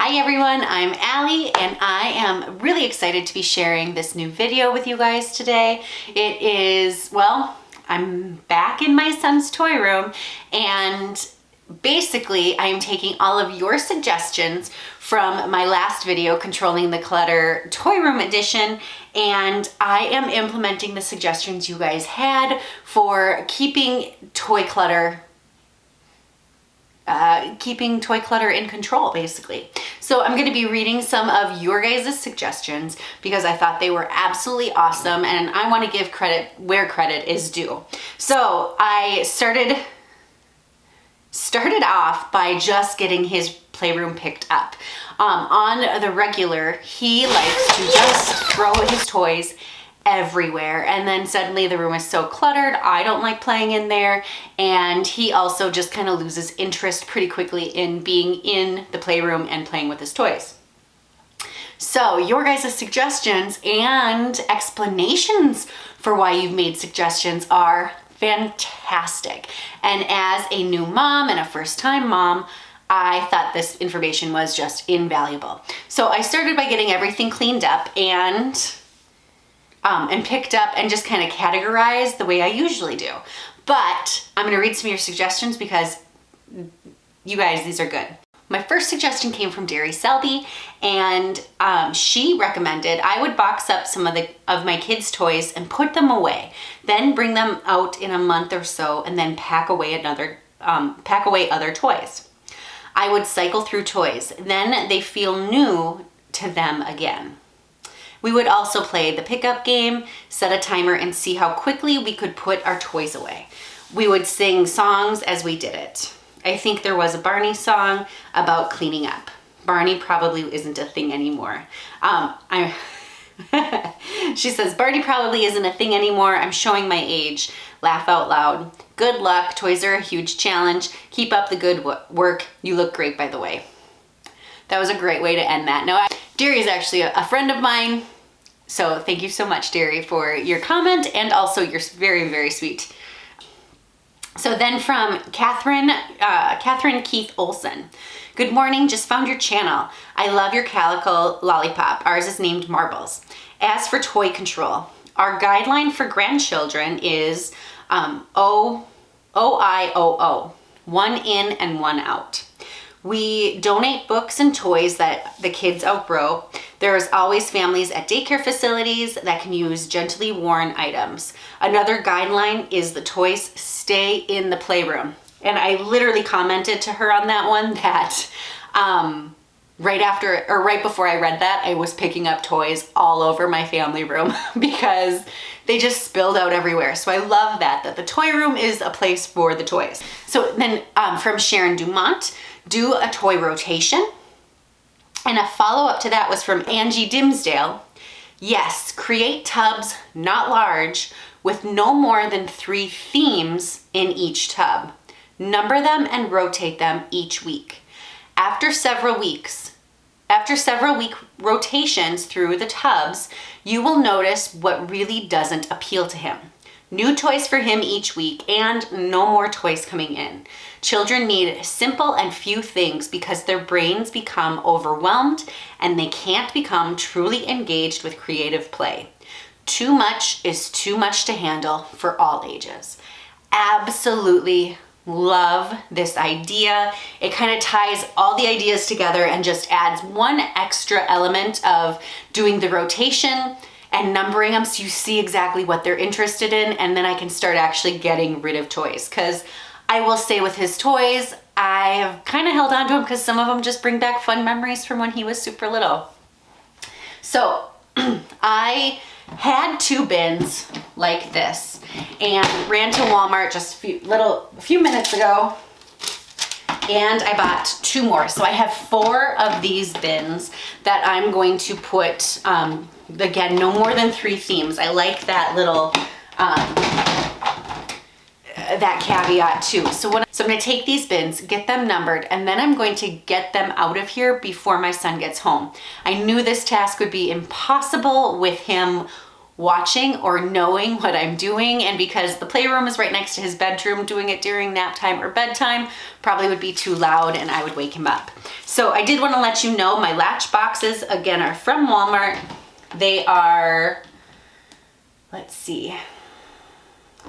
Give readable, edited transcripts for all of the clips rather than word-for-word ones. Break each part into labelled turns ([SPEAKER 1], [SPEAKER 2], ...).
[SPEAKER 1] Hi everyone, I'm Allie and I am really excited to be sharing this new video with you guys today. It is, well, I'm back in my son's toy room and basically I'm taking all of your suggestions from my last video, Controlling the Clutter Toy Room Edition, and I am implementing the suggestions you guys had for keeping toy clutter in control, basically. So I'm going to be reading some of your guys' suggestions because I thought they were absolutely awesome and I want to give credit where credit is due. So I started off by just getting his playroom picked up. On the regular, he likes to just throw his toys everywhere, and then suddenly the room is so cluttered, I don't like playing in there, and he also just kind of loses interest pretty quickly in being in the playroom and playing with his toys. So your guys' suggestions and explanations for why you've made suggestions are fantastic, and as a new mom and a first-time mom, I thought this information was just invaluable. So I started by getting everything cleaned up and picked up and just kind of categorized the way I usually do. But I'm gonna read some of your suggestions because you guys, these are good. My first suggestion came from Derry Selby, and she recommended I would box up some of my kids' toys and put them away, then bring them out in a month or so, and then pack away other toys. I would cycle through toys, then they feel new to them again. We would also play the pickup game, set a timer, and see how quickly we could put our toys away. We would sing songs as we did it. I think there was a Barney song about cleaning up. Barney probably isn't a thing anymore. She says, Barney probably isn't a thing anymore. I'm showing my age. Laugh out loud. Good luck. Toys are a huge challenge. Keep up the good work. You look great, by the way. That was a great way to end that. Now, Derry is actually a friend of mine, so thank you so much, Derry, for your comment, and also you're very, very sweet. So then from Catherine Keith Olson. Good morning, just found your channel. I love your calico lollipop. Ours is named Marbles. As for toy control, our guideline for grandchildren is OIOO, one in and one out. We donate books and toys that the kids outgrow. There is always families at daycare facilities that can use gently worn items. Another guideline is the toys stay in the playroom. And I literally commented to her on that one that right before I read that, I was picking up toys all over my family room because they just spilled out everywhere. So I love that the toy room is a place for the toys. So then from Sharon Dumont, do a toy rotation. And a follow-up to that was from Angie Dimsdale. Yes, create tubs, not large, with no more than 3 themes in each tub. Number them and rotate them each week. After several week rotations through the tubs, you will notice what really doesn't appeal to him. New toys for him each week and no more toys coming in. Children need simple and few things because their brains become overwhelmed and they can't become truly engaged with creative play. Too much is too much to handle for all ages. Absolutely love this idea. It kind of ties all the ideas together and just adds one extra element of doing the rotation and numbering them so you see exactly what they're interested in, and then I can start actually getting rid of toys. Because I will say with his toys, I have kind of held on to them because some of them just bring back fun memories from when he was super little. So I had 2 bins like this and ran to Walmart just a few minutes ago, and I bought 2 more. So I have 4 of these bins that I'm going to put, again, no more than 3 themes. I like that little, that caveat too. So I'm gonna take these bins, get them numbered, and then I'm going to get them out of here before my son gets home. I knew this task would be impossible with him watching or knowing what I'm doing, and because the playroom is right next to his bedroom, doing it during nap time or bedtime probably would be too loud and I would wake him up. So I did want to let you know my latch boxes again are from Walmart. They are, let's see,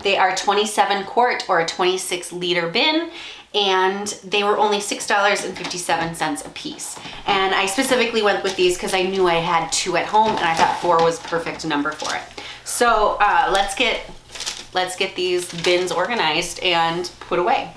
[SPEAKER 1] they are 27 quart or a 26 liter bin, and they were only $6.57 a piece. And I specifically went with these because I knew I had 2 at home and I thought 4 was perfect number for it. So let's get these bins organized and put away.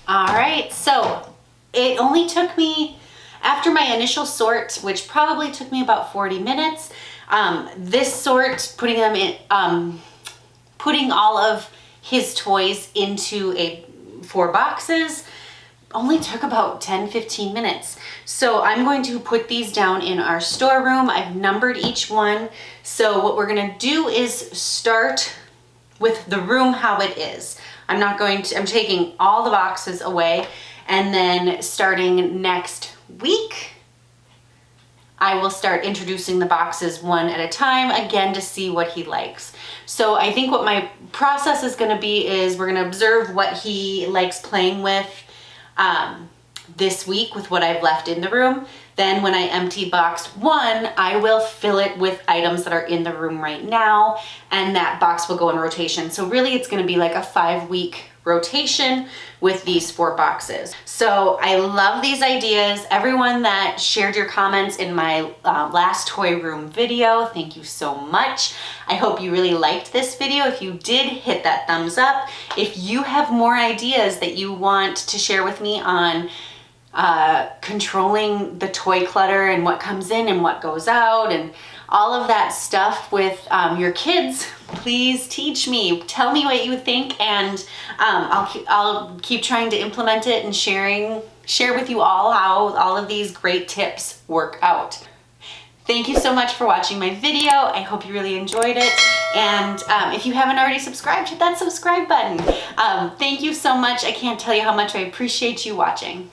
[SPEAKER 1] All right, so it only took me, after my initial sort, which probably took me about 40 minutes, this sort, putting them in, putting all of his toys into 4 boxes, only took about 10-15 minutes. So I'm going to put these down in our storeroom. I've numbered each one. So what we're gonna do is start with the room how it is. I'm taking all the boxes away, and then starting next week, I will start introducing the boxes one at a time, again, to see what he likes. So I think what my process is gonna be is we're gonna observe what he likes playing with this week with what I've left in the room. Then when I empty box 1, I will fill it with items that are in the room right now, and that box will go in rotation. So really it's gonna be like a 5-week rotation with these 4 boxes. So I love these ideas. Everyone that shared your comments in my last toy room video, thank you so much. I hope you really liked this video. If you did, hit that thumbs up. If you have more ideas that you want to share with me on controlling the toy clutter and what comes in and what goes out and all of that stuff with your kids, please teach me. Tell me what you think, and I'll keep trying to implement it and share with you all how all of these great tips work out. Thank you so much for watching my video. I hope you really enjoyed it. And if you haven't already subscribed, hit that subscribe button. Thank you so much. I can't tell you how much I appreciate you watching.